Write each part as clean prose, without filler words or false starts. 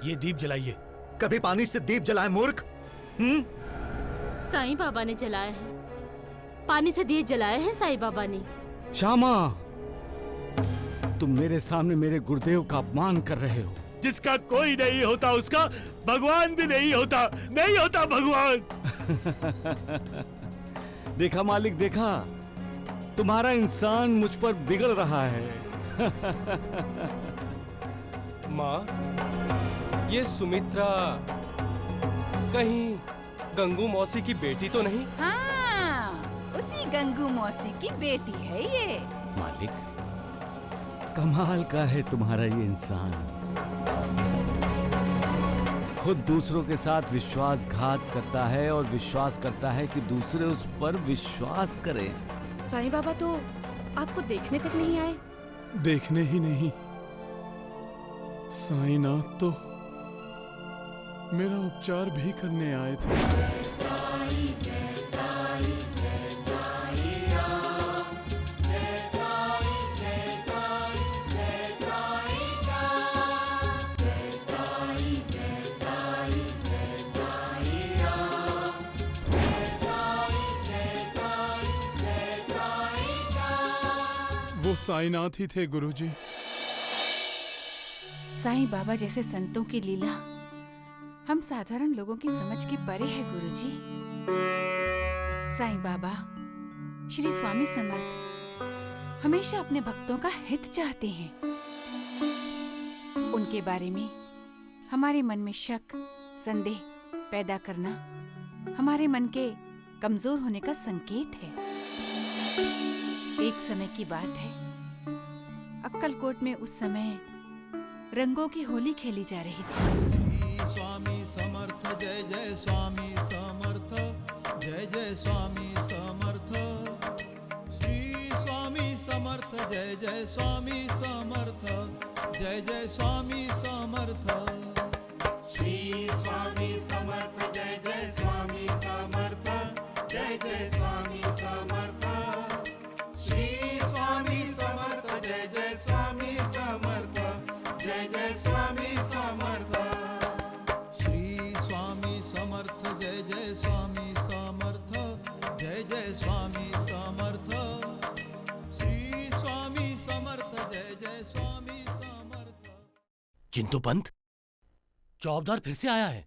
ये दीप जलाइए। कभी पानी से दीप जलाए मूर्ख? साईं बाबा ने जलाए हैं, पानी से दीप जलाए हैं साईं बाबा ने। श्यामा, तुम मेरे सामने मेरे गुरुदेव का अपमान कर रहे हो। जिसका कोई नहीं होता उसका भगवान भी नहीं होता, नहीं होता भगवान। देखा मालिक, देखा, तुम्हारा इंसान मुझ पर बिगड़ रहा है। माँ, ये सुमित्रा कहीं गंगू मौसी की बेटी तो नहीं? हाँ, उसी गंगू मौसी की बेटी है ये। मालिक, कमाल का है तुम्हारा ये इंसान। खुद दूसरों के साथ विश्वासघात करता है और विश्वास करता है कि दूसरे उस पर विश्वास करें। साईं बाबा तो आपको देखने तक नहीं आए। देखने ही नहीं, साईनाथ तो मेरा उपचार भी करने आए थे। वो साईनाथ ही थे गुरुजी। साईं बाबा जैसे संतों की लीला हम साधारण लोगों की समझ के परे है गुरुजी। साईं बाबा, श्री स्वामी समर्थ हमेशा अपने भक्तों का हित चाहते हैं। उनके बारे में हमारे मन में शक, संदेह पैदा करना हमारे मन के कमजोर होने का संकेत है। एक समय की बात है, अक्कलकोट में उस समय रंगों की होली खेली जा रही थी। श्री स्वामी समर्थ, जय जय स्वामी समर्थ, जय जय स्वामी समर्थ। श्री स्वामी समर्थ, जय जय स्वामी समर्थ, जय जय स्वामी समर्थ। श्री स्वामी समर्थ, जय जय स्वामी समर्थ, जय जय स्वामी समर्थ। श्री स्वामी समर्थ, जय जय स्वामी समर्थ, जय जय स्वामी समर्थ। श्री स्वामी समर्थ, जय जय स्वामी समर्थ, जय जय स्वामी समर्थ। श्री स्वामी समर्थ, जय जय स्वामी समर्थ। चिंटू पंत, चौबदार फिर से आया है।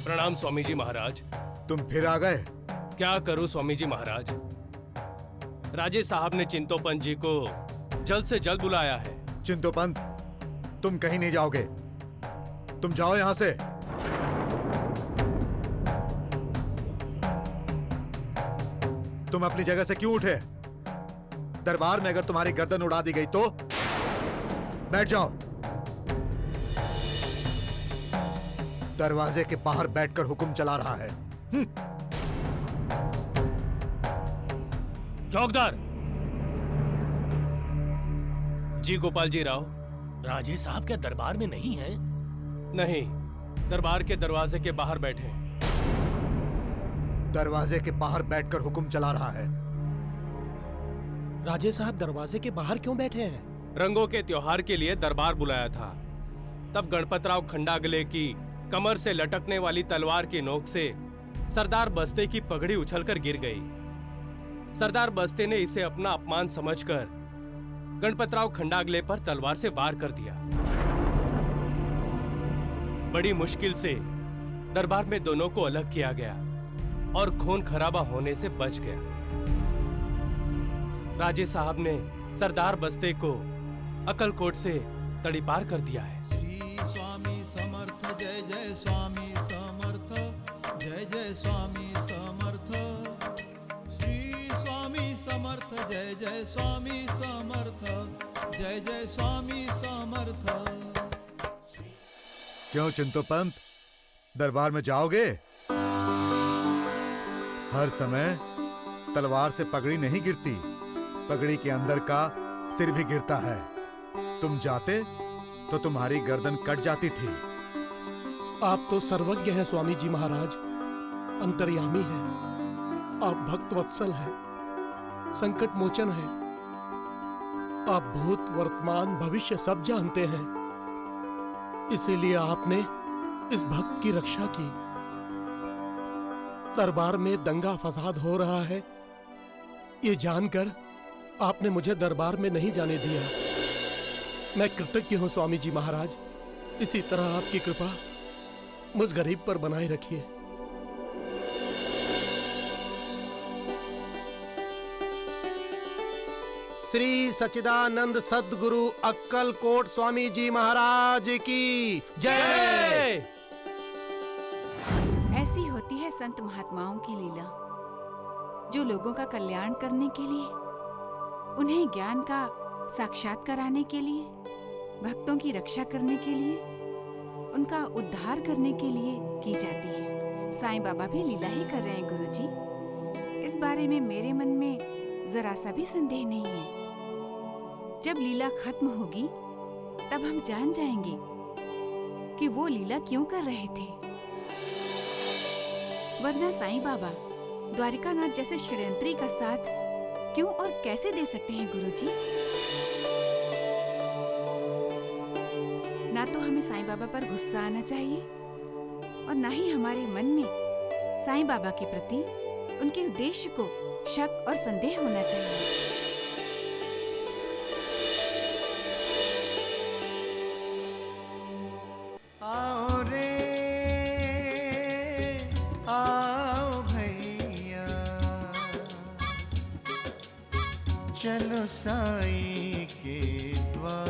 प्रणाम स्वामी जी महाराज। तुम फिर आ गए? क्या करूं स्वामी जी महाराज, राजेश साहब ने चिंतोपंत जी को जल्द से जल्द बुलाया है। चिंतोपंत, तुम कहीं नहीं जाओगे। तुम जाओ यहां से। तुम अपनी जगह से क्यों उठे? दरबार में अगर तुम्हारी गर्दन उड़ा दी गई तो? बैठ जाओ। दरवाजे के बाहर बैठकर हुक्म चला रहा है। चौकदार जी गोपाल जी राव। राजेश साहब क्या दरबार में नहीं है? नहीं, दरबार के दरवाजे के बाहर बैठे हैं। दरवाजे के बाहर बैठकर हुक्म चला रहा है। राजेश साहब दरवाजे के बाहर क्यों बैठे हैं? रंगों के त्योहार के लिए दरबार बुलाया था। तब गणपतराव खंडागले की कमर से लटकने वाली तलवार की नोक से सरदार बस्ते की पगड़ी उछलकर गिर गई। सरदार बस्ते ने इसे अपना अपमान समझकर गणपतराव खंडागले पर तलवार से वार कर दिया। बड़ी मुश्किल से दरबार में दोनों को अलग किया गया और खून खराबा होने से बच गया। राजे साहब ने सरदार बस्ते को अक्कलकोट से तड़ीपार कर दिया है। श्री स्वामी समर्थ, जय जय स्वामी समर्थ, जय जय स्वामी समर्थ। श्री स्वामी समर्थ, जय जय स्वामी समर्थ, जय जय स्वामी समर्थ। क्यों चिंतोपंत, दरबार में जाओगे? हर समय तलवार से पगड़ी नहीं गिरती, पगड़ी के अंदर का सिर भी गिरता है। तुम जाते तो तुम्हारी गर्दन कट जाती थी। आप तो सर्वज्ञ हैं स्वामी जी महाराज, अंतर्यामी हैं। आप भक्त वत्सल हैं, संकट मोचन हैं। आप भूत वर्तमान भविष्य सब जानते हैं, इसीलिए आपने इस भक्त की रक्षा की। दरबार में दंगा फसाद हो रहा है, ये जानकर आपने मुझे दरबार में नहीं जाने दिया। मैं कृतज्ञ हूँ स्वामी जी महाराज। इसी तरह आपकी कृपा मुझ गरीब पर बनाए रखिए। श्री सच्चिदानंद सद्गुरु अक्कलकोट स्वामी जी महाराज की जय। ऐसी होती है संत महात्माओं की लीला, जो लोगों का कल्याण करने के लिए, उन्हें ज्ञान का साक्षात कराने के लिए, भक्तों की रक्षा करने के लिए, उनका उद्धार करने के लिए की जाती है। साईं बाबा भी लीला ही कर रहे हैं गुरुजी। इस बारे में मेरे मन में जरा सा भी संदेह नहीं है। जब लीला खत्म होगी तब हम जान जाएंगे कि वो लीला क्यों कर रहे थे। वरना साईं बाबा द्वारिकानाथ जैसे षड्यंत्री का साथ क्यों और कैसे दे सकते हैं गुरुजी? ना तो हमें साईं बाबा पर गुस्सा आना चाहिए और ना ही हमारे मन में साईं बाबा के प्रति उनके उद्देश्य को शक और संदेह होना चाहिए। आओ रे आओ भैया, चलो साईं के द्वार,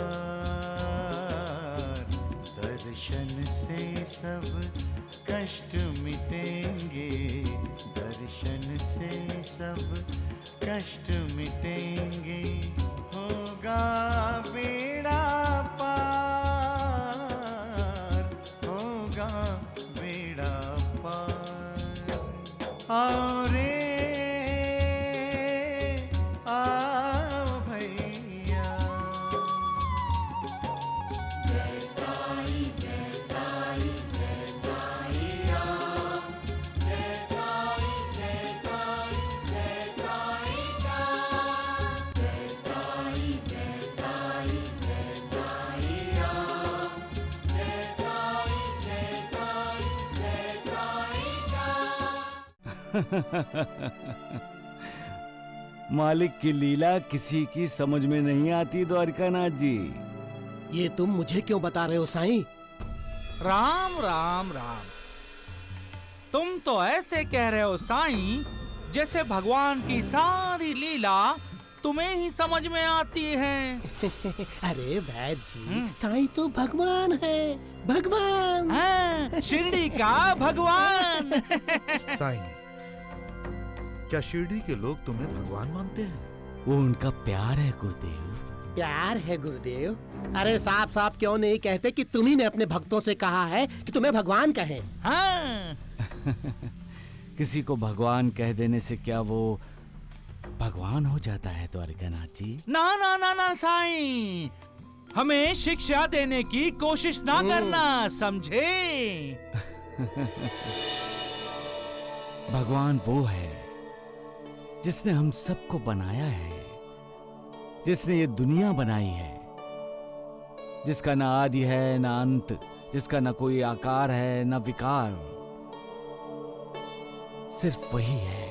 दर्शन से सब कष्ट मिटेंगे, दर्शन से सब कष्ट मिटेंगे, होगा बेड़ा पार, होगा बेड़ा पार। आओ रे आओ भैया। जय साईं जय साईं जय साईं राम, जय साईं जय साईं जय साईं श्याम, जय साईं जय साईं जय साईं राम, जय साईं जय साईं जय साईं श्याम। मालिक की लीला किसी की समझ में नहीं आती द्वारिकानाथ जी। ये तुम मुझे क्यों बता रहे हो साईं? राम राम राम। तुम तो ऐसे कह रहे हो साईं जैसे भगवान की सारी लीला तुम्हें ही समझ में आती है। अरे वैद्य जी, साईं तो भगवान है, भगवान। हाँ, शिरडी का भगवान। साईं, क्या शिरडी के लोग तुम्हें भगवान मानते हैं? वो उनका प्यार है गुरुदेव। प्यार है गुरुदेव? अरे साफ साफ क्यों नहीं कहते कि तुम्ही ने अपने भक्तों से कहा है कि तुम्हें भगवान कहें? हाँ। किसी को भगवान कह देने से क्या वो भगवान हो जाता है द्वारिकानाथ जी? ना ना ना ना साईं, हमें शिक्षा देने की कोशिश ना करना, समझे? भगवान वो है जिसने हम सबको बनाया है, जिसने ये दुनिया बनाई है, जिसका ना आदि है ना अंत, जिसका ना कोई आकार है ना विकार, सिर्फ वही है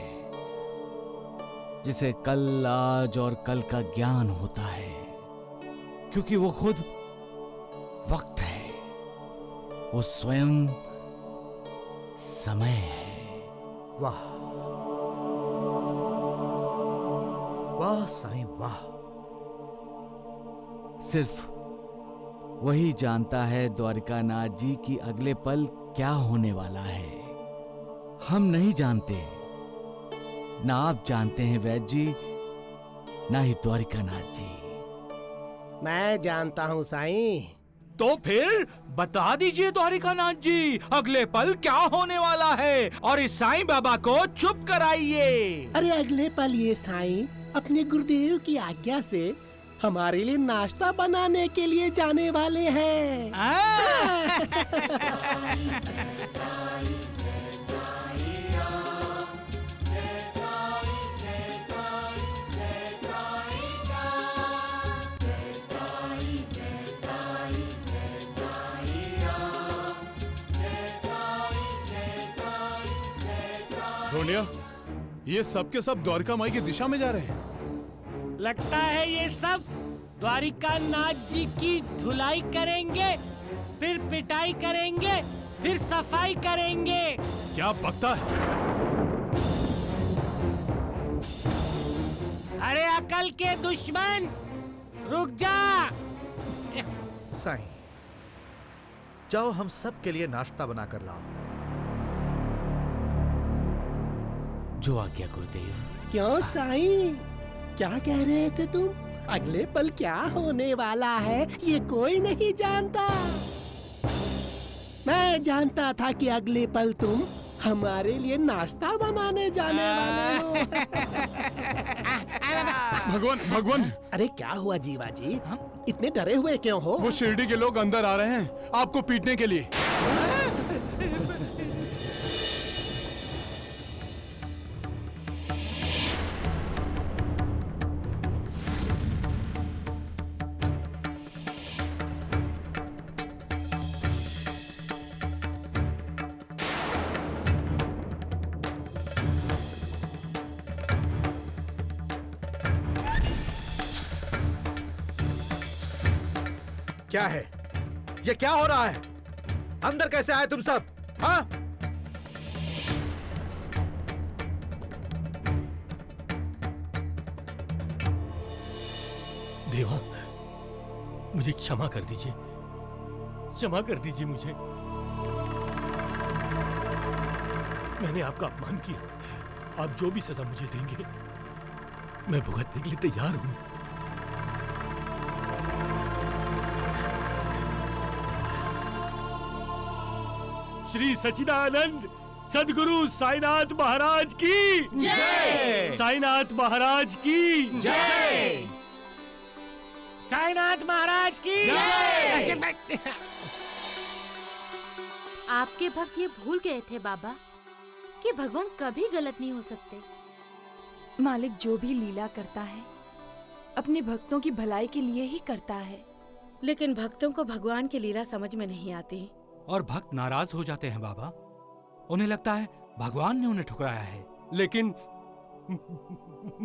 जिसे कल आज और कल का ज्ञान होता है, क्योंकि वो खुद वक्त है, वो स्वयं समय है। वाह वाह साईं वाह। सिर्फ वही जानता है द्वारिकानाथ जी की अगले पल क्या होने वाला है। हम नहीं जानते, ना आप जानते हैं वैद्य जी, ना ही द्वारिकानाथ जी। मैं जानता हूँ साईं। तो फिर बता दीजिए द्वारिकानाथ जी, अगले पल क्या होने वाला है, और इस साईं बाबा को चुप कराइए। अरे अगले पल ये साईं अपने गुरुदेव की आज्ञा से हमारे लिए नाश्ता बनाने के लिए जाने वाले हैं। ढोंडिया, ये सब के सब द्वारका माई की दिशा में जा रहे हैं। लगता है ये सब द्वारिका नाथ जी की धुलाई करेंगे, फिर पिटाई करेंगे, फिर सफाई करेंगे। क्या बकता है? अरे अकल के दुश्मन, रुक जा। साईं, जाओ हम सब के लिए नाश्ता बनाकर लाओ। जो आज्ञा गुरुदेव। क्यों साईं, क्या कह रहे थे तुम? अगले पल क्या होने वाला है ये कोई नहीं जानता। मैं जानता था कि अगले पल तुम हमारे लिए नाश्ता बनाने जाने वाले हो। भगवान। अरे क्या हुआ जीवा जी, इतने डरे हुए क्यों हो? वो शिरडी के लोग अंदर आ रहे हैं आपको पीटने के लिए। क्या है ये? क्या हो रहा है? अंदर कैसे आए तुम सब? हाँ? देवा, मुझे क्षमा कर दीजिए, क्षमा कर दीजिए मुझे। मैंने आपका अपमान किया। आप जो भी सजा मुझे देंगे मैं भुगतने के लिए तैयार हूं। श्री सच्चिदानंद सद्गुरु साईनाथ महाराज की जय। साईनाथ महाराज की जय। साईनाथ महाराज की जय। आपके भक्त ये भूल गए थे बाबा कि भगवान कभी गलत नहीं हो सकते। मालिक जो भी लीला करता है अपने भक्तों की भलाई के लिए ही करता है। लेकिन भक्तों को भगवान की लीला समझ में नहीं आती और भक्त नाराज हो जाते हैं बाबा। उन्हें लगता है भगवान ने उन्हें ठुकराया है। लेकिन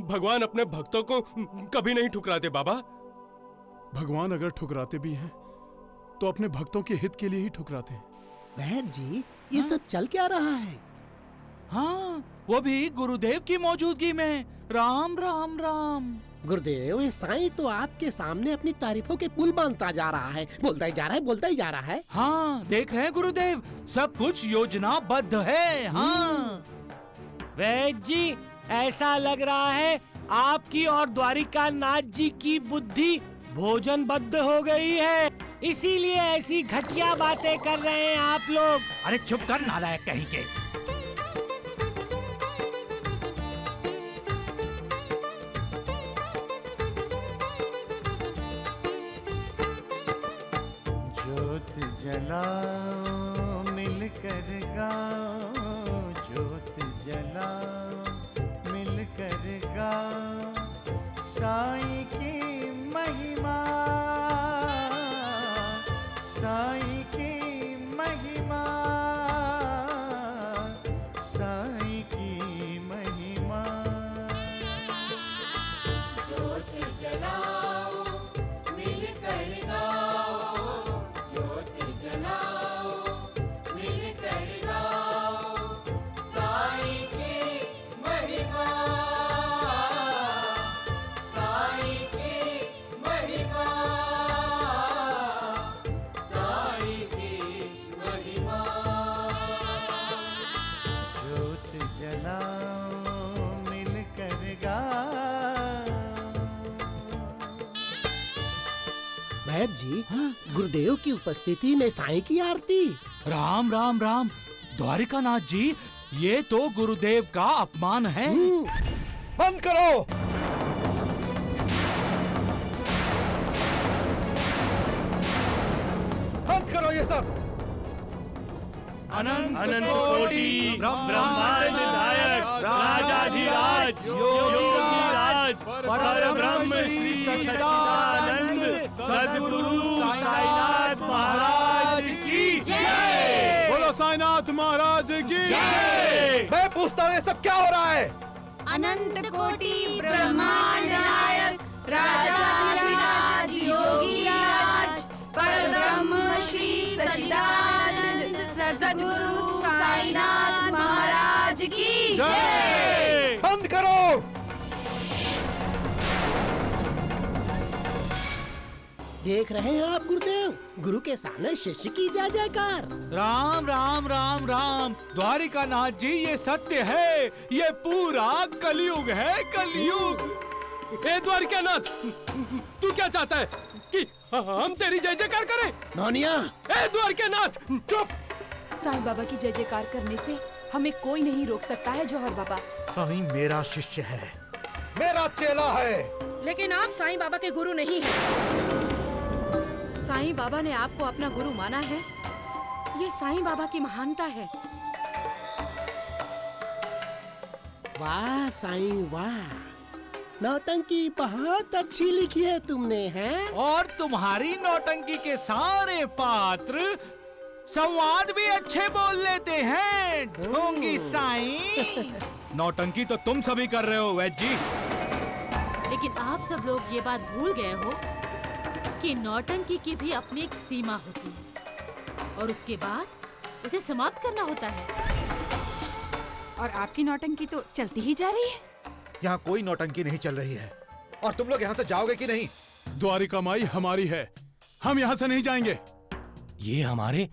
भगवान अपने भक्तों को कभी नहीं ठुकराते बाबा। भगवान अगर ठुकराते भी हैं तो अपने भक्तों के हित के लिए ही ठुकराते हैं। वैद्य जी, ये सब चल क्या रहा है? हाँ, वो भी गुरुदेव की मौजूदगी में। राम राम राम। गुरुदेव, ये साईं तो आपके सामने अपनी तारीफों के पुल बांधता जा रहा है, बोलता ही जा रहा है, बोलता ही जा रहा है। हाँ, देख रहे हैं गुरुदेव, सब कुछ योजनाबद्ध है। हाँ वैद्य जी, ऐसा लग रहा है आपकी और द्वारिका नाथ जी की बुद्धि भोजनबद्ध हो गई है, इसीलिए ऐसी घटिया बातें कर रहे हैं आप लोग। अरे चुप कर नालायक कहीं के। ज्योत जलाओ मिलकर गाओ, ज्योत जलाओ मिलकर गाओ, साईं की महिमा, साईं की महिमा, साईं की महिमा। ज्योत जलाओ मिलकर गाओ, ज्योत जलाओ मिलकर गाओ, साईं की महिमा, साईं की महिमा, साईं की महिमा। ज्योत जलाओ मिलकर गाओ। वैद्य जी, गुरुदेव की उपस्थिति में साईं की आरती। राम राम राम। द्वारिका नाथ जी, ये तो गुरुदेव का अपमान है। बंद करो। बंद करो ये सब। अनंत कोटि ब्रह्मांड नायक राजाधिराज योगीराज परब्रह्म श्री सच्चिदानंद सद्गुरु साईनाथ महाराज की जय। बोलो साईनाथ महाराज की मैं पूछता हूँ, ये सब क्या हो रहा है? अनंत कोटि ब्रह्मांड नायक राजाधिराज योगीराज परब्रह्म श्री सच्चिदानंद सद्गुरु साईनाथ महाराज की जय। बंद करो। देख रहे हैं आप गुरुदेव, गुरु के सामने शिष्य की जय जयकार। राम राम राम राम। द्वारिका नाथ जी, ये सत्य है, ये पूरा कलयुग है, कलयुग। ए द्वारिकानाथ, तू क्या चाहता है कि हम तेरी जय जयकार करें? नौनिया। ए द्वारिकानाथ, चुप। साईं बाबा की जय जयकार करने से हमें कोई नहीं रोक सकता है जौहर बाबा। साईं मेरा शिष्य है, मेरा चेला है। लेकिन आप साईं बाबा के गुरु नहीं हैं। साईं बाबा ने आपको अपना गुरु माना है, ये साईं बाबा की महानता है। वाह साईं वाह, नौटंकी बहुत अच्छी लिखी है तुमने, हैं? और तुम्हारी नौटंकी के सारे पात्र संवाद भी अच्छे बोल लेते हैं, ढोंगी साईं। नौटंकी तो तुम सभी कर रहे हो वैद्य जी। लेकिन आप सब लोग ये बात भूल गए हो कि नौटंकी की भी अपनी एक सीमा होती है और उसके बाद उसे समाप्त करना होता है। और आपकी नौटंकी तो चलती ही जा रही है। यहाँ कोई नौटंकी नहीं चल रही है। और तुम लोग यहाँ से जाओगे कि नहीं? द्वारिका माई हमारी है, हम यहाँ से नहीं जाएंगे। ये हमारे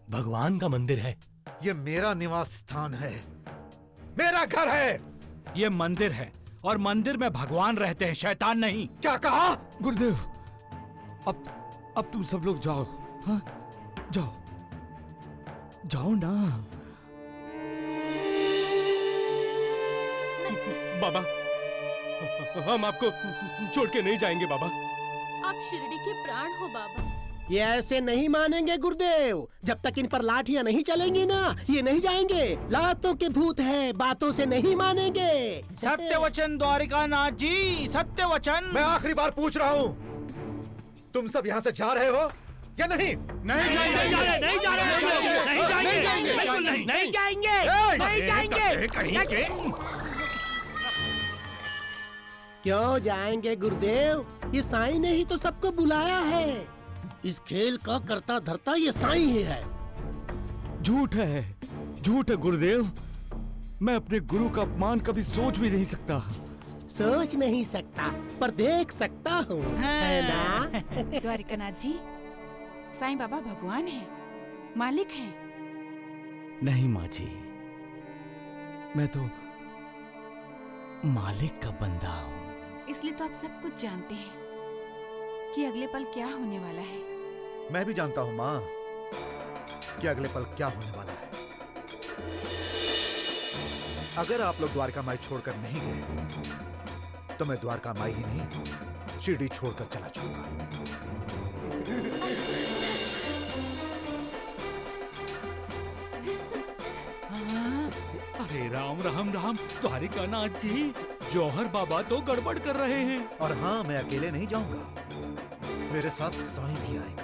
भगवान का मंदिर है। ये मेरा निवास स्थान है, मेरा घर है। ये मंदिर है और मंदिर में भगवान रहते हैं, शैतान नहीं। क्या कहा? गुरुदेव, अब तुम सब लोग जाओ। हाँ, जाओ जाओ ना। बाबा, हम आपको छोड़ के नहीं जाएंगे बाबा। आप शिरडी के प्राण हो बाबा। ये ऐसे नहीं मानेंगे गुरुदेव, जब तक इन पर लाठियाँ नहीं चलेंगी ना, ये नहीं जाएंगे। लातों के भूत है, बातों से नहीं मानेंगे। सत्य वचन द्वारिका नाथ जी, सत्य वचन। मैं आखिरी बार पूछ रहा हूँ, तुम सब यहाँ से जा रहे हो या नहीं? नहीं जाएंगे, नहीं जाएंगे। क्यों जाएंगे गुरुदेव? ये साईं ने ही तो सबको बुलाया है। इस खेल का करता धरता ये साईं ही है। झूठ है, झूठ है गुरुदेव। मैं अपने गुरु का अपमान कभी सोच भी नहीं सकता। सोच नहीं सकता पर देख सकता हूँ, है ना? द्वारिकानाथ जी, साईं बाबा भगवान हैं, मालिक हैं। नहीं माँ जी, मैं तो मालिक का बंदा हूँ। इसलिए तो आप सब कुछ जानते हैं कि अगले पल क्या होने वाला है। मैं भी जानता हूँ माँ कि अगले पल क्या होने वाला है। अगर आप लोग द्वारका माई छोड़कर नहीं गए तो मैं द्वारका माई ही नहीं, शिरडी छोड़कर चला जाऊंगा। अरे राम राम राम। द्वारिका नाथ जी, जौहर बाबा तो गड़बड़ कर रहे हैं। और हाँ, मैं अकेले नहीं जाऊंगा, मेरे साथ साईं भी आएगा।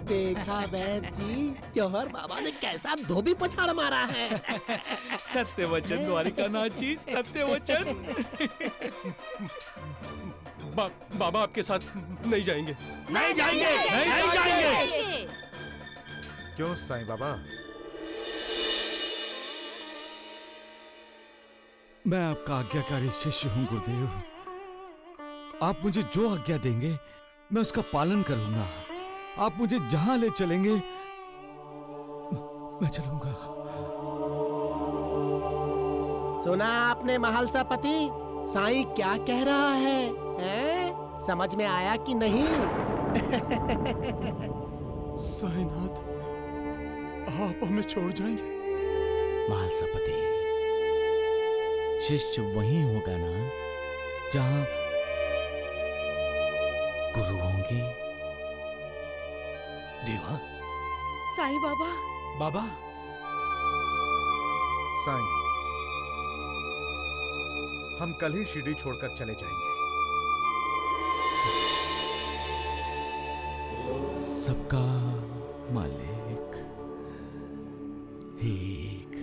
देखा वैद्य जी, जौहर बाबा ने कैसा धोबी पछाड़ मारा है। सत्य वचन द्वारिका नाथ जी, सत्य वचन। बाबा आपके साथ नहीं जाएंगे। नहीं जाएंगे। क्यों साईं बाबा? मैं आपका आज्ञाकारी शिष्य हूँ गुरुदेव। आप मुझे जो आज्ञा देंगे मैं उसका पालन करूंगा। आप मुझे जहां ले चलेंगे मैं चलूंगा। सुना आपने महालसा पति, साईं क्या कह रहा है, हैं? समझ में आया कि नहीं? साईनाथ, आप हमें छोड़ जाएंगे? महालसा पति, शिष्य वही होगा ना जहां गुरु होंगे। देवा। साईं बाबा। बाबा। साईं, हम कल ही शिरडी छोड़कर चले जाएंगे। सबका मालिक एक।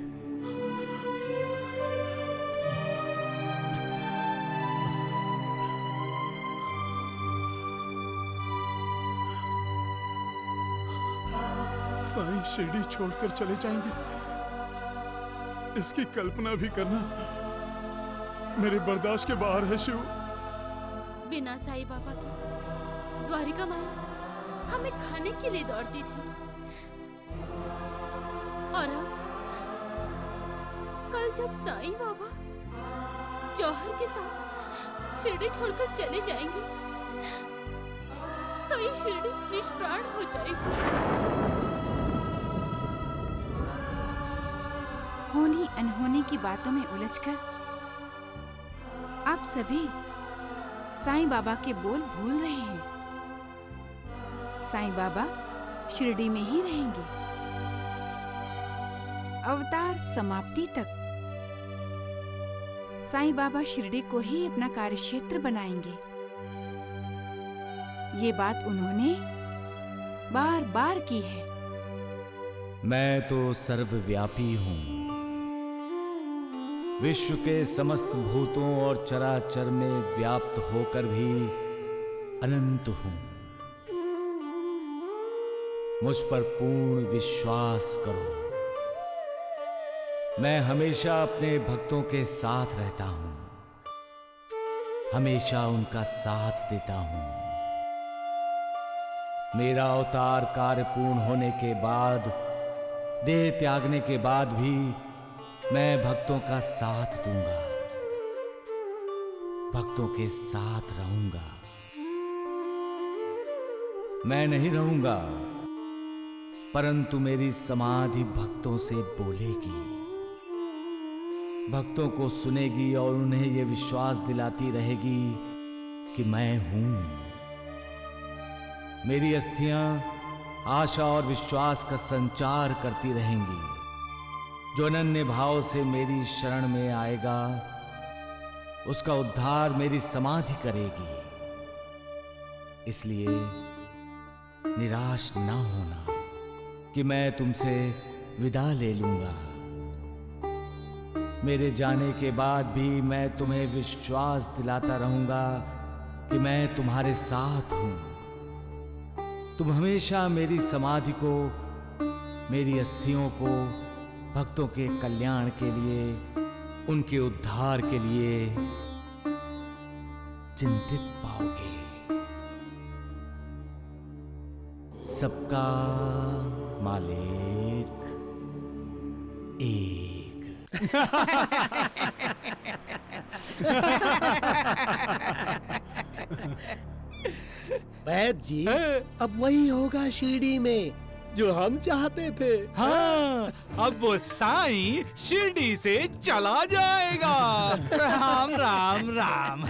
साईं शिरडी छोड़कर चले जाएंगे, इसकी कल्पना भी करना मेरे बर्दाश्त के बाहर है शिव। बिना साईं बाबा के द्वारिका माई हमें खाने के लिए दौड़ती थी, और अब कल जब साईं बाबा जौहर के साथ शिरडी छोड़कर चले जाएंगे तो ये शिरडी निष्प्राण हो जाएगी। होनी अनहोनी की बातों में उलझकर आप सभी साईं बाबा के बोल भूल रहे हैं। साईं बाबा शिरडी में ही रहेंगे अवतार समाप्ति तक। साईं बाबा शिरडी को ही अपना कार्यक्षेत्र बनाएंगे। ये बात उन्होंने बार बार की है। मैं तो सर्वव्यापी हूं, विश्व के समस्त भूतों और चराचर में व्याप्त होकर भी अनंत हूं। मुझ पर पूर्ण विश्वास करो, मैं हमेशा अपने भक्तों के साथ रहता हूं, हमेशा उनका साथ देता हूं। मेरा अवतार कार्य पूर्ण होने के बाद, देह त्यागने के बाद भी मैं भक्तों का साथ दूंगा, भक्तों के साथ रहूंगा। मैं नहीं रहूंगा, परंतु मेरी समाधि भक्तों से बोलेगी, भक्तों को सुनेगी और उन्हें यह विश्वास दिलाती रहेगी कि मैं हूं। मेरी अस्थियां आशा और विश्वास का संचार करती रहेंगी। जो अनन्य भाव से मेरी शरण में आएगा, उसका उद्धार मेरी समाधि करेगी। इसलिए निराश ना होना कि मैं तुमसे विदा ले लूंगा। मेरे जाने के बाद भी मैं तुम्हें विश्वास दिलाता रहूंगा कि मैं तुम्हारे साथ हूं। तुम हमेशा मेरी समाधि को, मेरी अस्थियों को भक्तों के कल्याण के लिए, उनके उद्धार के लिए चिंतित पाओगे। सबका मालिक एक। वैद्य जी, अब वही होगा शिरडी में जो हम चाहते थे। हाँ, अब वो साईं शिरडी से चला जाएगा। राम राम राम।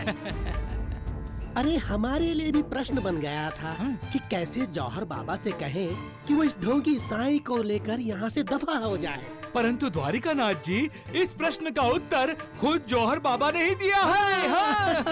अरे हमारे लिए भी प्रश्न बन गया था कि कैसे जौहर बाबा से कहें कि वो इस ढोंगी साईं को लेकर यहाँ से दफा हो जाए। परंतु द्वारिकानाथ जी, इस प्रश्न का उत्तर खुद जौहर बाबा ने ही दिया है। हाँ।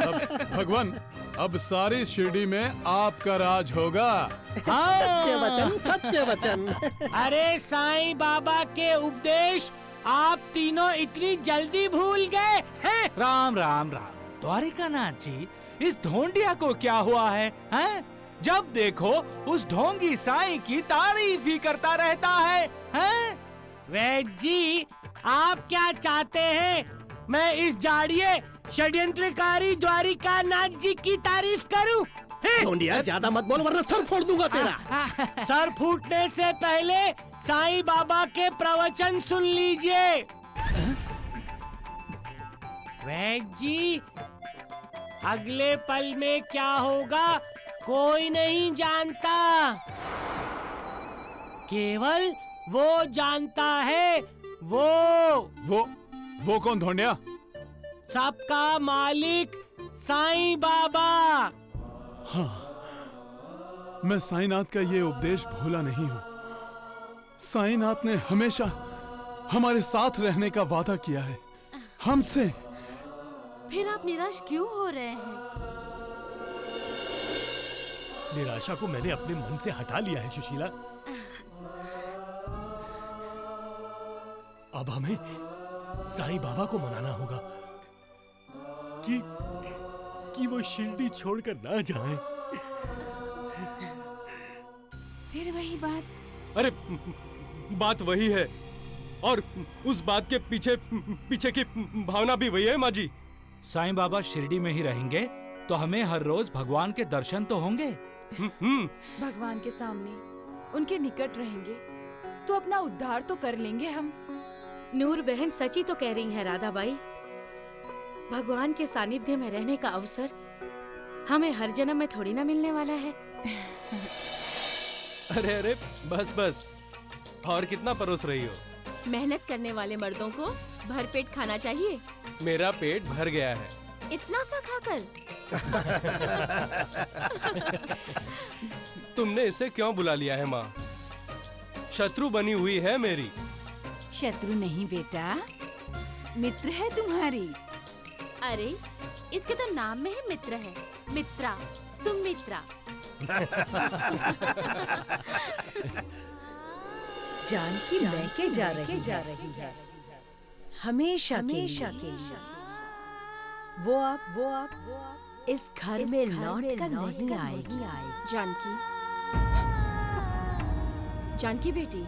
भगवान, अब सारी शिरडी में आपका राज होगा। सत्य वचन, सत्य वचन। अरे साईं बाबा के उपदेश आप तीनों इतनी जल्दी भूल गए हैं? राम राम राम। द्वारिकानाथ जी, इस ढोंडिया को क्या हुआ है, हैं? जब देखो उस ढोंगी साईं की तारीफ ही करता रहता है, हैं? वैद्य जी, आप क्या चाहते हैं? मैं इस जाड़िए षड्यंत्रकारी द्वारिकानाथ जी की तारीफ करूं? ढोंडिया, ज्यादा मत बोल वरना सर फोड़ दूंगा तेरा। सर फूटने से पहले साईं बाबा के प्रवचन सुन लीजिए। वैद्य जी, अगले पल में क्या होगा कोई नहीं जानता, केवल वो जानता है। वो कौन ढोंडिया? सबका मालिक साईं बाबा। हाँ, मैं साईनाथ का ये उपदेश भूला नहीं हूँ। साईनाथ ने हमेशा हमारे साथ रहने का वादा किया है हमसे। फिर आप निराश क्यों हो रहे हैं? निराशा को मैंने अपने मन से हटा लिया है सुशीला। अब हमें साईं बाबा को मनाना होगा कि वो शिरडी छोड़कर ना जाएं। फिर वही बात। अरे बात वही है, और उस बात के पीछे की भावना भी वही है माँ जी। साईं बाबा शिरडी में ही रहेंगे तो हमें हर रोज भगवान के दर्शन तो होंगे। भगवान के सामने उनके निकट रहेंगे तो अपना उद्धार तो कर लेंगे हम। नूर बहन सची तो कह रही है राधा बाई। भगवान के सानिध्य में रहने का अवसर हमें हर जन्म में थोड़ी ना मिलने वाला है। अरे अरे बस बस, और कितना परोस रही हो? मेहनत करने वाले मर्दों को भरपेट खाना चाहिए। मेरा पेट भर गया है। इतना सा खाकर। तुमने इसे क्यों बुला लिया है माँ? शत्रु बनी हुई है मेरी। शत्रु नहीं बेटा, मित्र है तुम्हारी। अरे इसके तो नाम में ही मित्र है, मित्रा, सुमित्रा। जानकी लेके जा रही है हमेशा के लिए। वो आप इस घर में लौट कर नहीं आएगी। जानकी बेटी।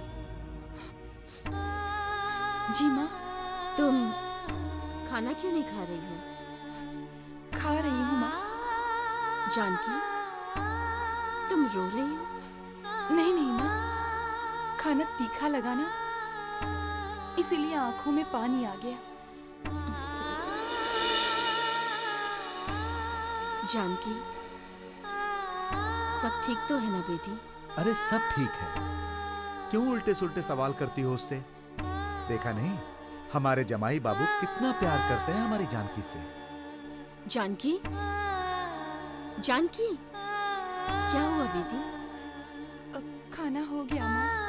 जी माँ। तुम खाना क्यों नहीं खा रही हो? खा रही हूँ माँ। जानकी, तुम रो रही हो? नहीं नहीं माँ, खाना तीखा लगा ना, इसीलिए आंखों में पानी आ गया। जानकी, सब ठीक तो है ना बेटी? अरे सब ठीक है, क्यों उल्टे सुल्टे सवाल करती हो उससे? देखा नहीं हमारे जमाई बाबू कितना प्यार करते हैं हमारी जानकी से। जानकी, जानकी, क्या हुआ बेटी? अब खाना हो गया माँ।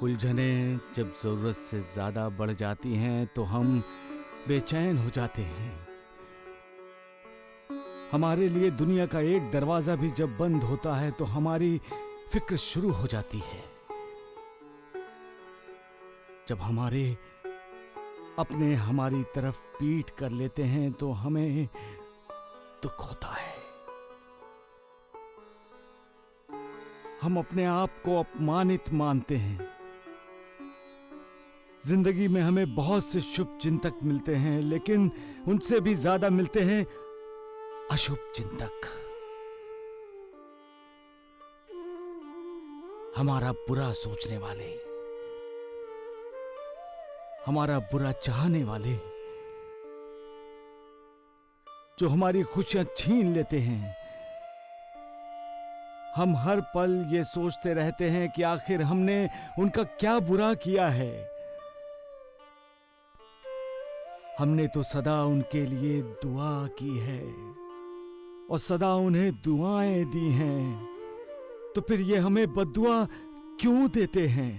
उलझनें जब जरूरत से ज्यादा बढ़ जाती हैं तो हम बेचैन हो जाते हैं। हमारे लिए दुनिया का एक दरवाजा भी जब बंद होता है तो हमारी फिक्र शुरू हो जाती है। जब हमारे अपने हमारी तरफ पीठ कर लेते हैं तो हमें दुख होता है। हम अपने आप को अपमानित मानते हैं। जिंदगी में हमें बहुत से शुभ चिंतक मिलते हैं, लेकिन उनसे भी ज्यादा मिलते हैं अशुभ चिंतक। हमारा बुरा सोचने वाले, हमारा बुरा चाहने वाले, जो हमारी खुशियां छीन लेते हैं। हम हर पल ये सोचते रहते हैं कि आखिर हमने उनका क्या बुरा किया है। हमने तो सदा उनके लिए दुआ की है और सदा उन्हें दुआएं दी हैं, तो फिर ये हमें बद्दुआ क्यों देते हैं?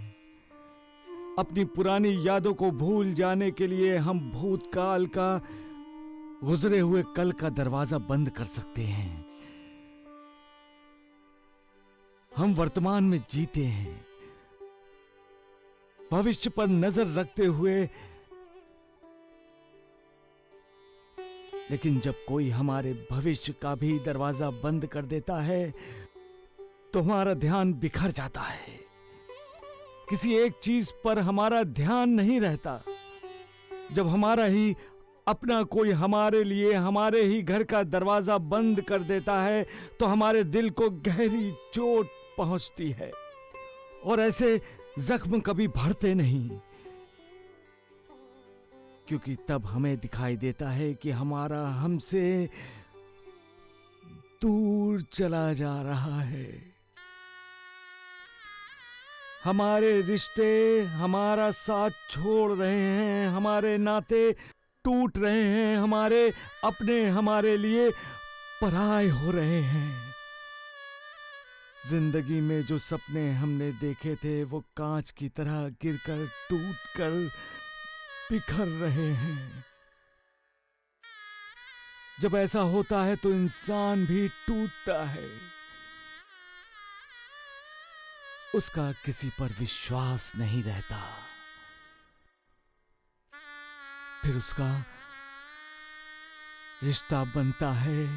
अपनी पुरानी यादों को भूल जाने के लिए हम भूतकाल का, गुजरे हुए कल का दरवाजा बंद कर सकते हैं। हम वर्तमान में जीते हैं, भविष्य पर नजर रखते हुए, लेकिन जब कोई हमारे भविष्य का भी दरवाजा बंद कर देता है तो हमारा ध्यान बिखर जाता है। किसी एक चीज पर हमारा ध्यान नहीं रहता। जब हमारा ही अपना कोई हमारे लिए हमारे ही घर का दरवाजा बंद कर देता है तो हमारे दिल को गहरी चोट पहुंचती है, और ऐसे जख्म कभी भरते नहीं, क्योंकि तब हमें दिखाई देता है कि हमारा हमसे दूर चला जा रहा है। हमारे रिश्ते हमारा साथ छोड़ रहे हैं, हमारे नाते टूट रहे हैं, हमारे अपने हमारे लिए पराये हो रहे हैं। जिंदगी में जो सपने हमने देखे थे वो कांच की तरह गिरकर टूटकर बिखर रहे हैं। जब ऐसा होता है तो इंसान भी टूटता है। उसका किसी पर विश्वास नहीं रहता। फिर उसका रिश्ता बनता है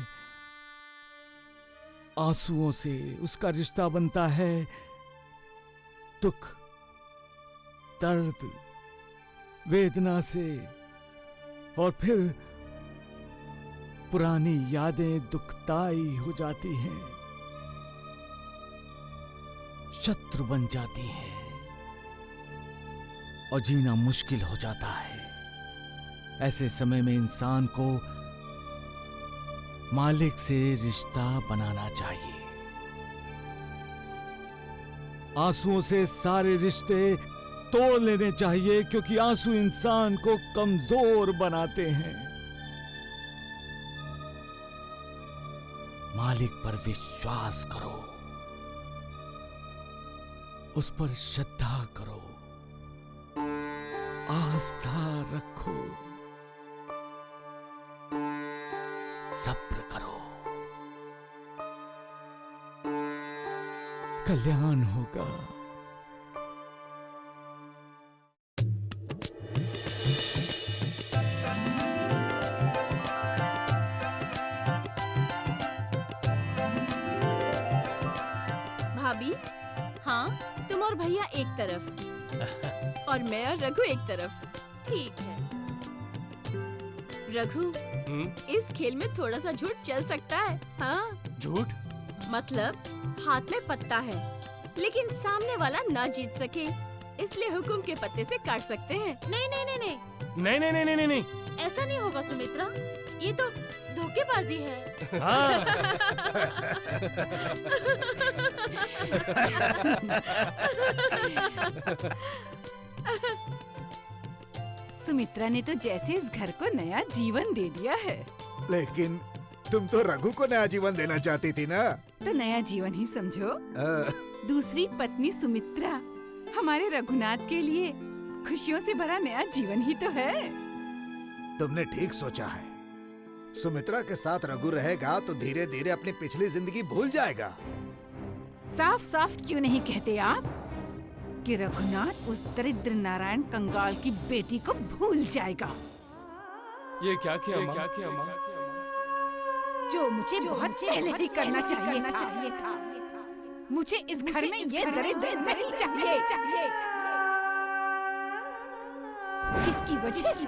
आंसुओं से। उसका रिश्ता बनता है दुख, दर्द, वेदना से। और फिर पुरानी यादें दुखदाई हो जाती हैं, शत्रु बन जाती हैं और जीना मुश्किल हो जाता है। ऐसे समय में इंसान को मालिक से रिश्ता बनाना चाहिए। आंसुओं से सारे रिश्ते तोड़ लेने चाहिए, क्योंकि आंसू इंसान को कमजोर बनाते हैं। मालिक पर विश्वास करो, उस पर श्रद्धा करो, आस्था रखो, सब्र करो, कल्याण होगा। भाभी, हाँ, तुम और भैया एक तरफ और मैं और रघु एक तरफ। ठीक है। रघु, इस खेल में थोड़ा सा झूठ चल सकता है। हाँ, झूठ मतलब हाथ में पत्ता है लेकिन सामने वाला ना जीत सके, इसलिए हुक्म के पत्ते से काट सकते हैं। नहीं नहीं नहीं नहीं नहीं नहीं नहीं नहीं नहीं, ऐसा नहीं होगा सुमित्रा, ये तो धोखेबाजी है। सुमित्रा ने तो जैसे इस घर को नया जीवन दे दिया है। लेकिन तुम तो रघु को नया जीवन देना चाहती थी ना? तो नया जीवन ही समझो। दूसरी पत्नी सुमित्रा हमारे रघुनाथ के लिए खुशियों से भरा नया जीवन ही तो है। तुमने ठीक सोचा है। सुमित्रा के साथ रघु रहेगा तो धीरे धीरे अपनी पिछली जिंदगी भूल जाएगा। साफ साफ क्यों नहीं कहते आप कि रघुनाथ उस दरिद्र नारायण कंगाल की बेटी को भूल जाएगा? ये क्या किया माँ? जो मुझे बहुत पहले ही करना चाहिए था। मुझे इस घर में ये दरिद्र नहीं चाहिए, जिसकी वजह से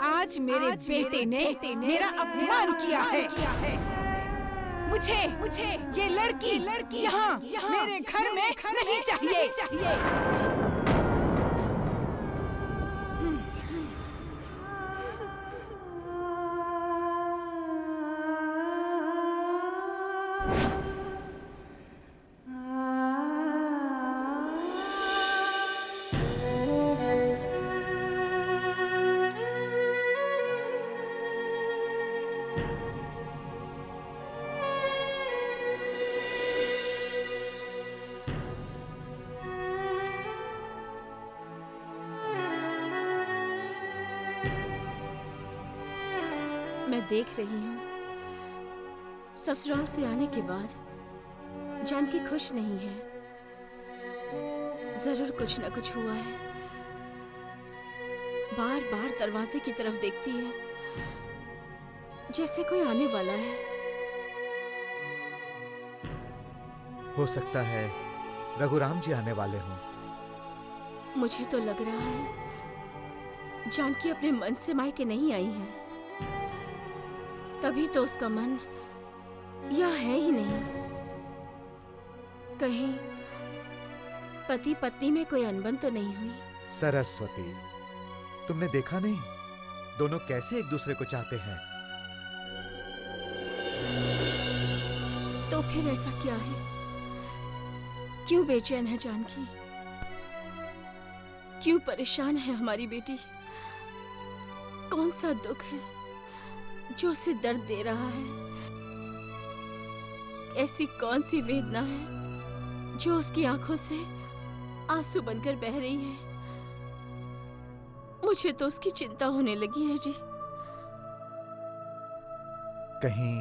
आज मेरे बेटे ने मेरा अपमान किया है। मुझे ये लड़की यहाँ मेरे घर में नहीं चाहिए। मैं देख रही हूँ ससुराल से आने के बाद जानकी खुश नहीं है। जरूर कुछ न कुछ हुआ है। बार बार दरवाजे की तरफ देखती है जैसे कोई आने वाला है। हो सकता है रघुराम जी आने वाले हों। मुझे तो लग रहा है जानकी अपने मन से मायके नहीं आई है, तभी तो उसका मन यहाँ है ही नहीं। कहीं पति पत्नी में कोई अनबन तो नहीं हुई? सरस्वती, तुमने देखा नहीं दोनों कैसे एक दूसरे को चाहते हैं? तो फिर ऐसा क्या है? क्यों बेचैन है जानकी? क्यों परेशान है हमारी बेटी? कौन सा दुख है जो उसे दर्द दे रहा है? ऐसी कौन सी वेदना है जो उसकी आंखों से आंसू बनकर बह रही है? मुझे तो उसकी चिंता होने लगी है जी। कहीं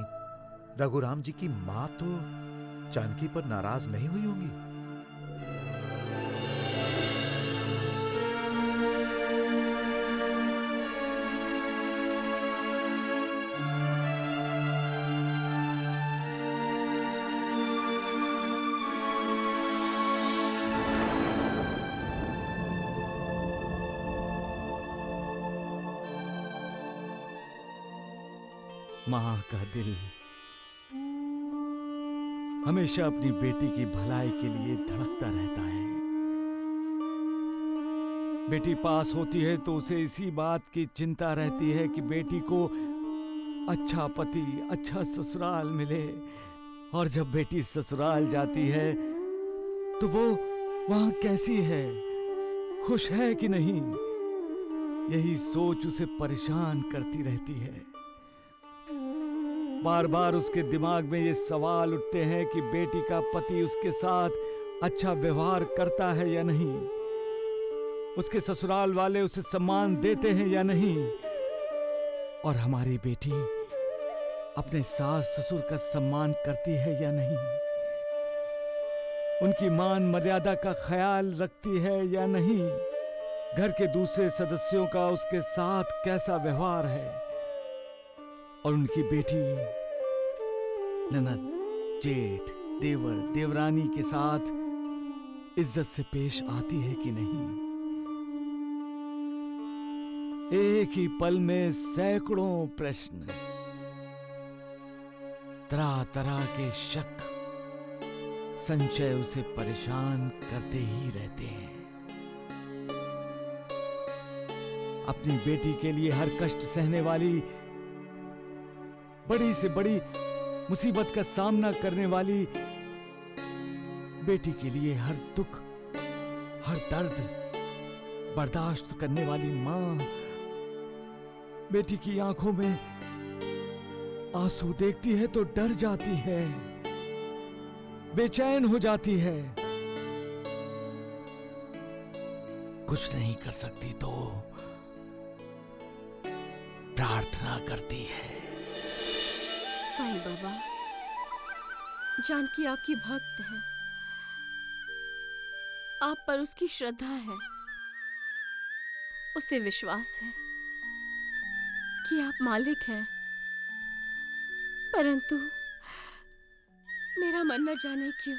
रघुराम जी की माँ तो जानकी पर नाराज नहीं हुई होंगी? माँ का दिल हमेशा अपनी बेटी की भलाई के लिए धड़कता रहता है। बेटी पास होती है तो उसे इसी बात की चिंता रहती है कि बेटी को अच्छा पति, अच्छा ससुराल मिले। और जब बेटी ससुराल जाती है तो वो वहां कैसी है, खुश है कि नहीं, यही सोच उसे परेशान करती रहती है। बार बार उसके दिमाग में ये सवाल उठते हैं कि बेटी का पति उसके साथ अच्छा व्यवहार करता है या नहीं, उसके ससुराल वाले उसे सम्मान देते हैं या नहीं, और हमारी बेटी अपने सास ससुर का सम्मान करती है या नहीं, उनकी मान मर्यादा का ख्याल रखती है या नहीं, घर के दूसरे सदस्यों का उसके साथ कैसा व्यवहार है, और उनकी बेटी ननद, जेठ, देवर, देवरानी के साथ इज्जत से पेश आती है कि नहीं। एक ही पल में सैकड़ों प्रश्न, तरह तरह के शक, संशय उसे परेशान करते ही रहते हैं। अपनी बेटी के लिए हर कष्ट सहने वाली, बड़ी से बड़ी मुसीबत का सामना करने वाली बेटी के लिए हर दुख, हर दर्द बर्दाश्त करने वाली मां बेटी की आंखों में आंसू देखती है तो डर जाती है, बेचैन हो जाती है, कुछ नहीं कर सकती तो प्रार्थना करती है। साईं बाबा, जानकी आपकी भक्त है, आप पर उसकी श्रद्धा है, उसे विश्वास है कि आप मालिक हैं, परंतु मेरा मन न जाने क्यों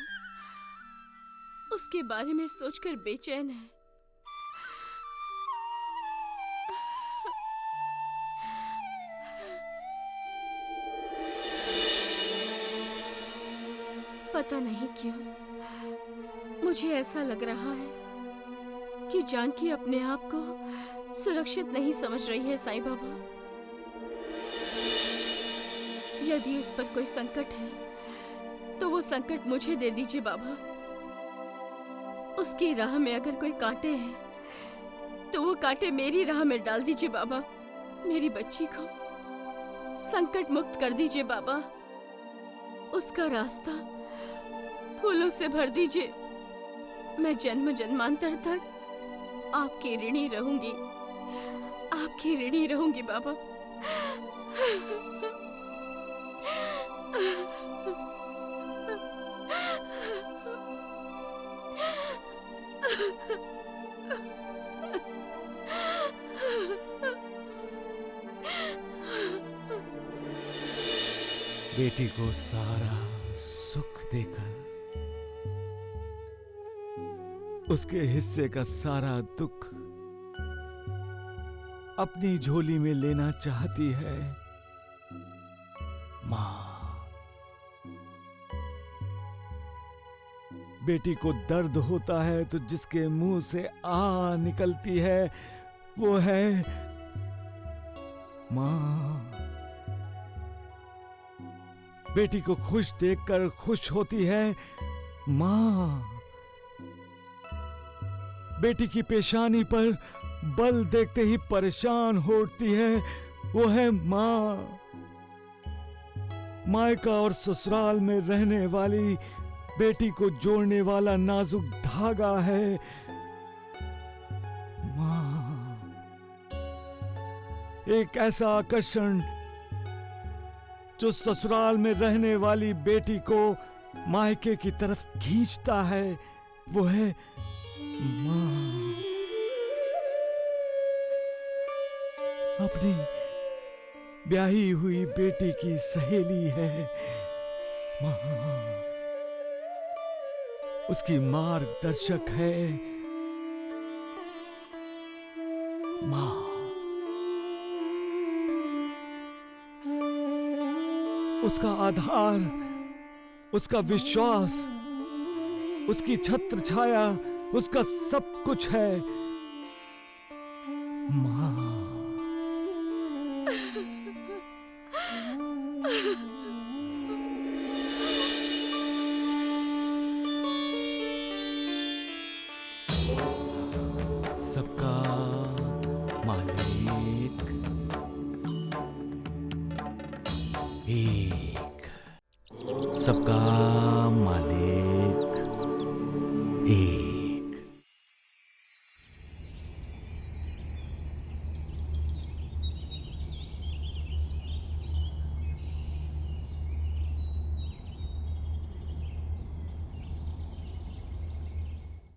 उसके बारे में सोचकर बेचैन है। पता नहीं क्यों मुझे ऐसा लग रहा है कि जानकी अपने आप को सुरक्षित नहीं समझ रही है। साईं बाबा, यदि उस पर कोई संकट है तो वो संकट मुझे दे दीजिए बाबा। उसकी राह में अगर कोई कांटे हैं तो वो कांटे मेरी राह में डाल दीजिए बाबा। मेरी बच्ची को संकट मुक्त कर दीजिए बाबा। उसका रास्ता फूलों से भर दीजिए। मैं जन्म जन्मांतर तक आपकी ऋणी रहूंगी, आपकी ऋणी रहूंगी बाबा। बेटी को सारा सुख देकर उसके हिस्से का सारा दुख अपनी झोली में लेना चाहती है मां। बेटी को दर्द होता है तो जिसके मुंह से आ निकलती है वो है मां। बेटी को खुश देखकर खुश होती है मां। बेटी की पेशानी पर बल देखते ही परेशान हो उठती है वो है मां। मायका और ससुराल में रहने वाली बेटी को जोड़ने वाला नाजुक धागा है। माँ, एक ऐसा आकर्षण जो ससुराल में रहने वाली बेटी को मायके की तरफ खींचता है, वो है माँ। अपनी ब्याही हुई बेटी की सहेली है माँ, उसकी मार्गदर्शक है माँ। उसका आधार, उसका विश्वास, उसकी छत्र छाया, उसका सब कुछ है माँ। सबका मालिक एक, सबका मालिक एक।